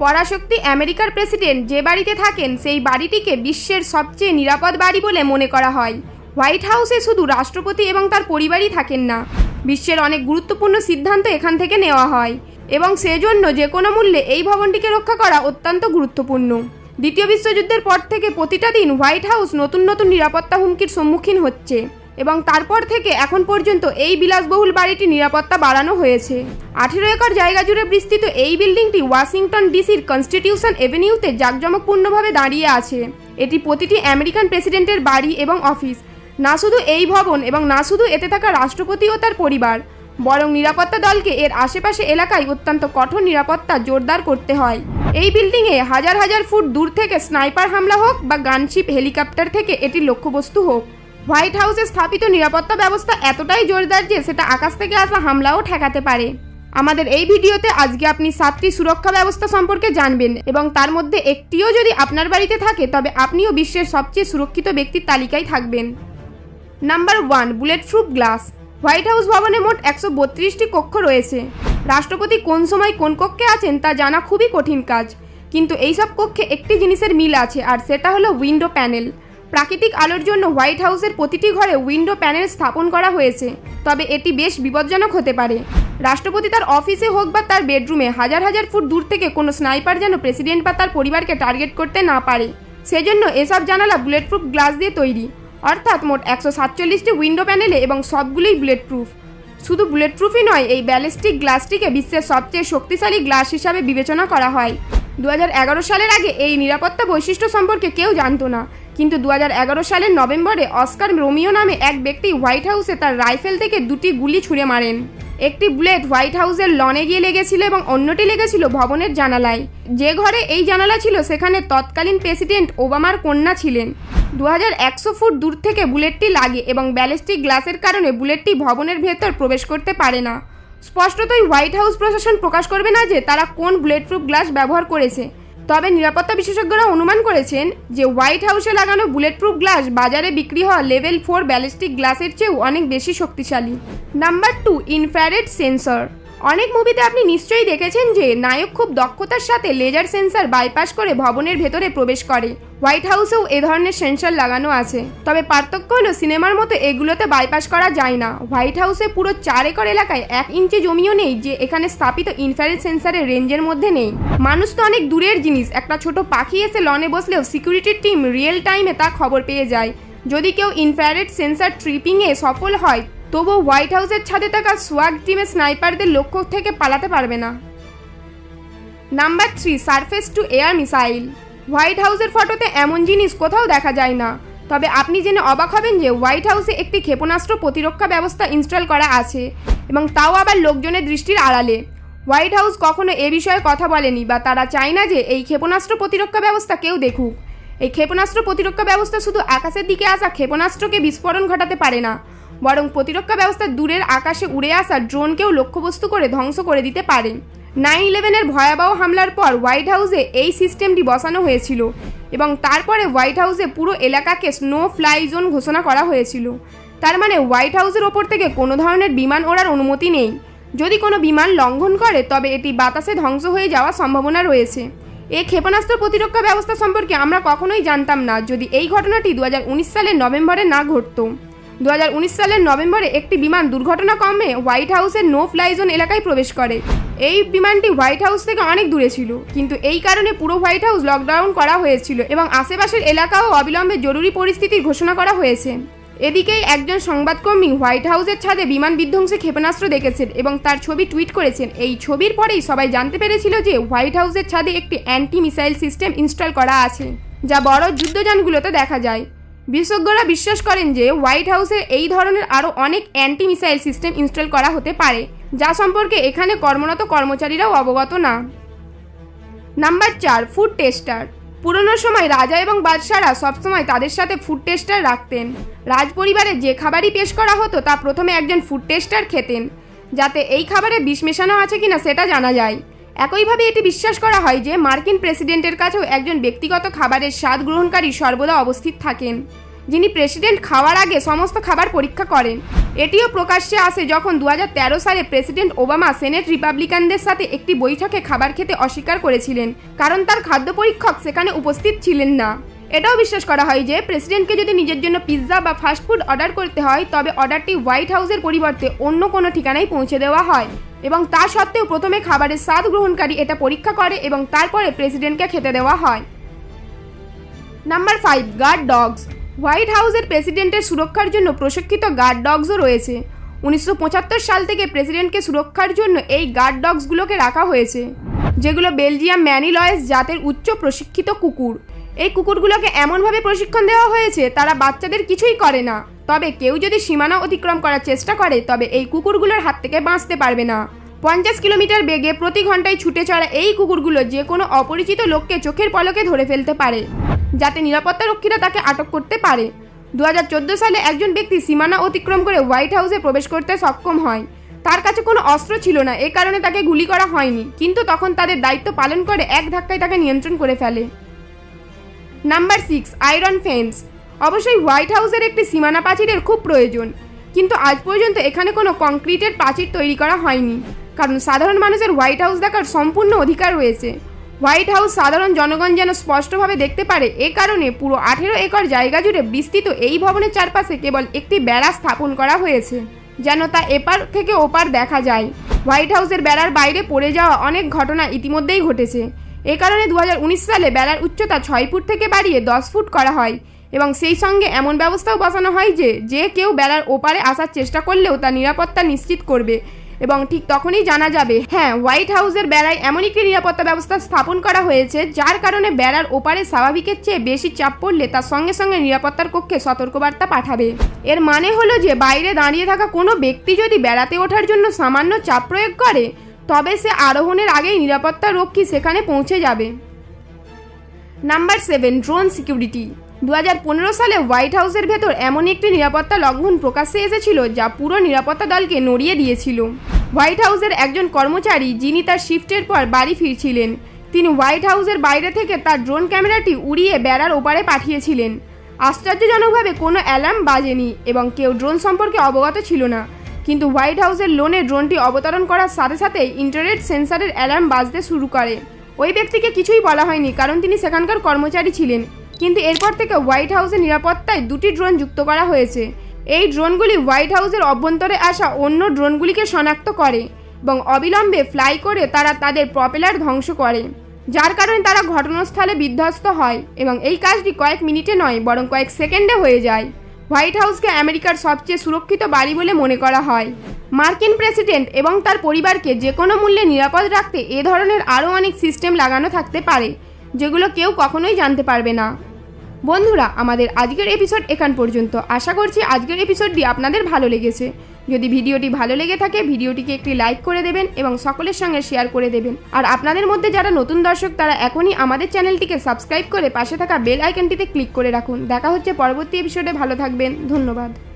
পরাশক্তি আমেরিকার প্রেসিডেন্ট যে বাড়িতে থাকেন সেই বাড়িটিকে বিশ্বের সবচেয়ে নিরাপদ বাড়ি বলে মনে করা হয়। হোয়াইট হাউসে শুধু রাষ্ট্রপতি এবং তার পরিবারই থাকেন না, বিশ্বের অনেক গুরুত্বপূর্ণ সিদ্ধান্ত এখান থেকে নেওয়া হয় এবং সেজন্য যে কোনো মূল্যে এই ভবনটিকে রক্ষা করা অত্যন্ত গুরুত্বপূর্ণ। দ্বিতীয় বিশ্বযুদ্ধের পর থেকে প্রতিটা দিন হোয়াইট হাউস নতুন নতুন নিরাপত্তা হুমকির সম্মুখীন হচ্ছে এবং তারপর থেকে এখন পর্যন্ত এই বিলাসবহুল বাড়িটির নিরাপত্তা বাড়ানো হয়েছে। 18 একর জায়গা জুড়ে বিস্তৃত এই বিল্ডিংটি ওয়াশিংটন ডিসির কনস্টিটিউশন এভিনিউতে জাঁকজমকপূর্ণভাবে দাঁড়িয়ে আছে। এটি প্রতিটি আমেরিকান প্রেসিডেন্টের বাড়ি এবং অফিস। না শুধু এই ভবন এবং না শুধু এতে থাকা রাষ্ট্রপতি ও তার পরিবার, বরং নিরাপত্তা দলকে এর আশেপাশে এলাকায় অত্যন্ত কঠোর নিরাপত্তা জোরদার করতে হয়। এই বিল্ডিংয়ে হাজার হাজার ফুট দূর থেকে স্নাইপার হামলা হোক বা গানশিপ হেলিকপ্টার থেকে এটির লক্ষ্যবস্তু হোক, হোয়াইট হাউসে স্থাপিত নিরাপত্তা ব্যবস্থা এতটাই জোরদার যে সেটা আকাশ থেকে আসা হামলাও ঠেকাতে পারে। আমাদের এই ভিডিওতে আজকে আপনি 7টি সুরক্ষা ব্যবস্থা সম্পর্কে জানবেন এবং তার মধ্যে একটিও যদি আপনার বাড়িতে থাকে তবে আপনিও বিশ্বের সবচেয়ে সুরক্ষিত ব্যক্তির তালিকায় থাকবেন। Number 1, bullet proof glass. White house ভবনে মোট 132টি কক্ষ রয়েছে। রাষ্ট্রপতি কোন সময় কোন কক্ষে আছেন তা জানা খুবই কঠিন কাজ, কিন্তু এইসব কক্ষে একটি জিনিসের মিল আছে আর সেটা হলো উইন্ডো প্যানেল। প্রাকৃতিক আলোর জন্য হোয়াইট হাউসের প্রতিটি ঘরে উইন্ডো প্যানেল স্থাপন করা হয়েছে, তবে এটি বেশ বিপজ্জনক হতে পারে। রাষ্ট্রপতি তার অফিসে হোক বা তার বেডরুমে হাজার হাজার ফুট দূর থেকে কোনো স্নাইপার যেন প্রেসিডেন্ট বা তার পরিবারকে টার্গেট করতে না পারে, সেজন্য এসব জানালা বুলেট প্রুফ গ্লাস দিয়ে তৈরি। অর্থাৎ মোট 147টি উইন্ডো প্যানেলে এবং সবগুলোই বুলেট প্রুফ। শুধু বুলেট প্রুফই নয়, এই ব্যালিস্টিক গ্লাসটিকে বিশ্বের সবচেয়ে শক্তিশালী গ্লাস হিসাবে বিবেচনা করা হয়। 2011 সালের আগে এই নিরাপত্তা বৈশিষ্ট্য সম্পর্কে কেউ জানতো না, কিন্তু 2011 সালের নভেম্বরে অস্কার রোমিও নামে এক ব্যক্তি হোয়াইট হাউসে তার রাইফেল থেকে 2টি গুলি ছুঁড়ে মারেন। একটি বুলেট হোয়াইট হাউসের লনে গিয়ে লেগেছিল এবং অন্যটি লেগেছিল ভবনের জানালায়। যে ঘরে এই জানালা ছিল সেখানে তৎকালীন প্রেসিডেন্ট ওবামার কন্যা ছিলেন। 2100 ফুট দূর থেকে বুলেটটি লাগে এবং ব্যালিস্টিক গ্লাসের কারণে বুলেটটি ভবনের ভেতর প্রবেশ করতে পারে না। স্পষ্টতই হোয়াইট হাউস প্রশাসন প্রকাশ করবে না যে তারা কোন বুলেট প্রুফ গ্লাস ব্যবহার করেছে, তবে নিরাপত্তা বিশেষজ্ঞরা অনুমান করেছেন যে হোয়াইট হাউসে লাগানো বুলেট প্রুফ গ্লাস বাজারে বিক্রি হওয়া লেভেল 4 ব্যালিস্টিক গ্লাসের চেয়েও অনেক বেশি শক্তিশালী। Number 2, infrared sensor. অনেক মুভিতে আপনি নিশ্চয়ই দেখেছেন যে নায়ক খুব দক্ষতার সাথে লেজার সেন্সর বাইপাস করে ভবনের ভেতরে প্রবেশ করে। হোয়াইট হাউসেও এ ধরনের সেন্সর লাগানো আছে, তবে পার্থক্য হলো সিনেমার মতো এগুলোতে বাইপাস করা যায় না। হোয়াইট হাউসে পুরো 4 একর এলাকায় 1 ইঞ্চি জমিও নেই যে এখানে স্থাপিত ইনফ্রারেড সেন্সরের রেঞ্জের মধ্যে নেই। মানুষ তো অনেক দূরের জিনিস, একটা ছোট পাখি এসে লনে বসলেও সিকিউরিটি টিম রিয়েল টাইমে তা খবর পেয়ে যায়। যদি কেউ ইনফ্রারেড সেন্সর ট্রিপিংয়ে সফল হয় তবুও হোয়াইট হাউসের ছাদে থাকা সোয়াগ টিমের স্নাইপারদের লক্ষ্য থেকে পালাতে পারবে না। Number 3, surface two air missile. White হাউসের ফটোতে এমন জিনিস কোথাও দেখা যায় না, তবে আপনি জেনে অবাক হবেন যে হোয়াইট হাউসে একটি ক্ষেপণাস্ত্র প্রতিরক্ষা ব্যবস্থা ইনস্টল করা আছে এবং তাও আবার লোকজনের দৃষ্টির আড়ালে। হোয়াইট হাউস কখনো এ বিষয়ে কথা বলেনি বা তারা চায় না যে এই ক্ষেপণাস্ত্র প্রতিরক্ষা ব্যবস্থা কেউ দেখুক। এই ক্ষেপণাস্ত্র প্রতিরক্ষা ব্যবস্থা শুধু আকাশের দিকে আসা ক্ষেপণাস্ত্রকে বিস্ফোরণ ঘটাতে পারে না, বরং প্রতিরক্ষা ব্যবস্থা দূরের আকাশে উড়ে আসা ড্রোনকেও লক্ষ্যবস্তু করে ধ্বংস করে দিতে পারে। 9/11-এর ভয়াবহ হামলার পর হোয়াইট হাউসে এই সিস্টেমটি বসানো হয়েছিল এবং তারপরে হোয়াইট হাউসে পুরো এলাকাকে স্নো ফ্লাই জোন ঘোষণা করা হয়েছিল। তার মানে হোয়াইট হাউসের ওপর থেকে কোনো ধরনের বিমান ওড়ার অনুমতি নেই। যদি কোনো বিমান লঙ্ঘন করে তবে এটি বাতাসে ধ্বংস হয়ে যাওয়ার সম্ভাবনা রয়েছে। এই ক্ষেপণাস্ত্র প্রতিরক্ষা ব্যবস্থা সম্পর্কে আমরা কখনোই জানতাম না যদি এই ঘটনাটি 2019 সালের নভেম্বরে না ঘটতো। 2019 সালের নভেম্বরে একটি বিমান দুর্ঘটনাক্রমে হোয়াইট হাউসের নো ফ্লাই জোন এলাকায় প্রবেশ করে। এই বিমানটি হোয়াইট হাউস থেকে অনেক দূরে ছিল, কিন্তু এই কারণে পুরো হোয়াইট হাউস লকডাউন করা হয়েছিল এবং আশেপাশের এলাকাও অবিলম্বে জরুরি পরিস্থিতির ঘোষণা করা হয়েছে। এদিকেই একজন সংবাদকর্মী হোয়াইট হাউসের ছাদে বিমান বিধ্বংসী ক্ষেপণাস্ত্র দেখেছেন এবং তার ছবি টুইট করেছেন। এই ছবির পরেই সবাই জানতে পেরেছিল যে হোয়াইট হাউসের ছাদে একটি অ্যান্টি মিসাইল সিস্টেম ইনস্টল করা আছে, যা বড় যুদ্ধযানগুলোতে দেখা যায়। বিশেষজ্ঞরা বিশ্বাস করেন যে হোয়াইট হাউসে এই ধরনের আরও অনেক অ্যান্টি মিসাইল সিস্টেম ইনস্টল করা হতে পারে, যা সম্পর্কে এখানে কর্মরত কর্মচারীরাও অবগত না। Number 4, food tester. পুরনো সময় রাজা এবং বাদশারা সবসময় তাদের সাথে ফুড টেস্টার রাখতেন। রাজ পরিবারে যে খাবারই পেশ করা হতো তা প্রথমে একজন ফুড টেস্টার খেতেন, যাতে এই খাবারে বিষ মেশানো আছে কিনা সেটা জানা যায়। একইভাবে এটি বিশ্বাস করা হয় যে মার্কিন প্রেসিডেন্টের কাছেও একজন ব্যক্তিগত খাবারের স্বাদ গ্রহণকারী সর্বদা উপস্থিত থাকেন। যিনি প্রেসিডেন্ট খাওয়ার আগে সমস্ত খাবার পরীক্ষা করেন। এটিও প্রকাশ্যে আসে যখন 2013 সালে প্রেসিডেন্ট ওবামা সেনেট রিপাবলিকানদের সাথে একটি বৈঠকে খাবার খেতে অস্বীকার করেছিলেন, কারণ তার খাদ্য পরীক্ষক সেখানে উপস্থিত ছিলেন না। এটাও বিশ্বাস করা হয় যে প্রেসিডেন্টকে যদি নিজের জন্য পিৎজা বা ফাস্টফুড অর্ডার করতে হয়, তবে অর্ডারটি হোয়াইট হাউসের পরিবর্তে অন্য কোনো ঠিকানায় পৌঁছে দেওয়া হয়, এবং তা সত্ত্বেও প্রথমে খাবারের স্বাদ গ্রহণকারী এটা পরীক্ষা করে এবং তারপরে প্রেসিডেন্টকে খেতে দেওয়া হয়। Number 5, guard dogs. হোয়াইট হাউসের প্রেসিডেন্টের সুরক্ষার জন্য প্রশিক্ষিত গার্ড ডগসও রয়েছে। 1975 সাল থেকে প্রেসিডেন্টকে সুরক্ষার জন্য এই গার্ড ডগসগুলোকে রাখা হয়েছে, যেগুলো বেলজিয়াম ম্যানিলয়েস জাতের উচ্চ প্রশিক্ষিত কুকুর। এই কুকুরগুলোকে এমনভাবে প্রশিক্ষণ দেওয়া হয়েছে তারা বাচ্চাদের কিছুই করে না, তবে কেউ যদি সীমানা অতিক্রম করার চেষ্টা করে তবে এই কুকুরগুলোর হাত থেকে বাঁচতে পারবে না। 50 কিলোমিটার বেগে প্রতি ঘন্টায় ছুটে চলা এই কুকুরগুলো যে কোনো অপরিচিত লোককে চোখের পলকে ধরে ফেলতে পারে, যাতে নিরাপত্তারক্ষীরা তাকে আটক করতে পারে। 2014 সালে একজন ব্যক্তি সীমানা অতিক্রম করে হোয়াইট হাউসে প্রবেশ করতে সক্ষম হয়। তার কাছে কোনো অস্ত্র ছিল না, এ কারণে তাকে গুলি করা হয়নি, কিন্তু তখন তাদের দায়িত্ব পালন করে এক ধাক্কায় তাকে নিয়ন্ত্রণ করে ফেলে। Number 6, iron fence. অবশ্যই হোয়াইট হাউসের একটি সীমানা প্রাচীরের খুব প্রয়োজন, কিন্তু আজ পর্যন্ত এখানে কোনো কংক্রিটের প্রাচীর তৈরি করা হয়নি, কারণ সাধারণ মানুষের হোয়াইট হাউস দেখার সম্পূর্ণ অধিকার রয়েছে। হোয়াইট হাউস সাধারণ জনগণ যেন স্পষ্টভাবে দেখতে পারে, এ কারণে পুরো 18 একর জায়গা জুড়ে বিস্তৃত এই ভবনের চারপাশে কেবল একটি বেড়া স্থাপন করা হয়েছে, যেন তা এপার থেকে ওপার দেখা যায়। হোয়াইট হাউসের বেড়ার বাইরে পড়ে যাওয়া অনেক ঘটনা ইতিমধ্যেই ঘটেছে। এ কারণে 2019 সালে বেড়ার উচ্চতা 6 ফুট থেকে বাড়িয়ে 10 ফুট করা হয়, এবং সেই সঙ্গে এমন ব্যবস্থাও বসানো হয় যে কেউ বেড়ার ওপারে আসার চেষ্টা করলেও তার নিরাপত্তা নিশ্চিত করবে, এবং ঠিক তখনই জানা যাবে হ্যাঁ, হোয়াইট হাউসের বেড়ায় এমন একটি নিরাপত্তা ব্যবস্থা স্থাপন করা হয়েছে যার কারণে বেড়ার ওপারে স্বাভাবিকের চেয়ে বেশি চাপ পড়লে তার সঙ্গে সঙ্গে নিরাপত্তার কক্ষে সতর্কবার্তা পাঠাবে। এর মানে হলো যে বাইরে দাঁড়িয়ে থাকা কোনো ব্যক্তি যদি বেড়াতে ওঠার জন্য সামান্য চাপ প্রয়োগ করে, তবে সে আরোহণের আগেই নিরাপত্তা রক্ষী সেখানে পৌঁছে যাবে। Number 7, drone security. 2015 সালে হোয়াইট হাউসের ভেতর এমন একটি নিরাপত্তা লঙ্ঘন প্রকাশ্যে এসেছিল যা পুরো নিরাপত্তা দলকে নড়িয়ে দিয়েছিল। হোয়াইট হাউসের একজন কর্মচারী, যিনি তার শিফটের পর বাড়ি ফিরছিলেন, তিনি হোয়াইট হাউসের বাইরে থেকে তার ড্রোন ক্যামেরাটি উড়িয়ে বেড়ার ওপারে পাঠিয়েছিলেন। আশ্চর্যজনকভাবে কোনো অ্যালার্ম বাজেনি এবং কেউ ড্রোন সম্পর্কে অবগত ছিল না, কিন্তু হোয়াইট হাউসের লোনে ড্রোনটি অবতরণ করার সাথে সাথেই ইন্টারনেট সেন্সারের অ্যালার্ম বাজতে শুরু করে। ওই ব্যক্তিকে কিছুই বলা হয়নি, কারণ তিনি সেখানকার কর্মচারী ছিলেন, কিন্তু এরপর থেকে হোয়াইট হাউসের নিরাপত্তায় 2টি ড্রোন যুক্ত করা হয়েছে। এই ড্রোনগুলি হোয়াইট হাউসের অভ্যন্তরে আসা অন্য ড্রোনগুলিকে শনাক্ত করে এবং অবিলম্বে ফ্লাই করে তারা তাদের প্রপেলার ধ্বংস করে, যার কারণে তারা ঘটনাস্থলে বিধ্বস্ত হয়, এবং এই কাজটি কয়েক মিনিটে নয় বরং কয়েক সেকেন্ডে হয়ে যায়। হোয়াইট হাউসকে আমেরিকার সবচেয়ে সুরক্ষিত বাড়ি বলে মনে করা হয়। মার্কিন প্রেসিডেন্ট এবং তার পরিবারকে যে কোনো মূল্যে নিরাপদ রাখতে এ ধরনের আরও অনেক সিস্টেম লাগানো থাকতে পারে, যেগুলো কেউ কখনোই জানতে পারবে না। বন্ধুরা, আমাদের আজকের এপিসোড এখান পর্যন্ত। আশা করছি আজকের এপিসোডটি আপনাদের ভালো লেগেছে। যদি ভিডিওটি ভালো লেগে থাকে ভিডিওটিকে একটি লাইক করে দেবেন এবং সকলের সঙ্গে শেয়ার করে দেবেন। আর আপনাদের মধ্যে যারা নতুন দর্শক তারা এখনই আমাদের চ্যানেলটিকে সাবস্ক্রাইব করে পাশে থাকা বেল আইকনটিতে ক্লিক করে রাখুন। দেখা হচ্ছে পরবর্তী এপিসোডে। ভালো থাকবেন, ধন্যবাদ।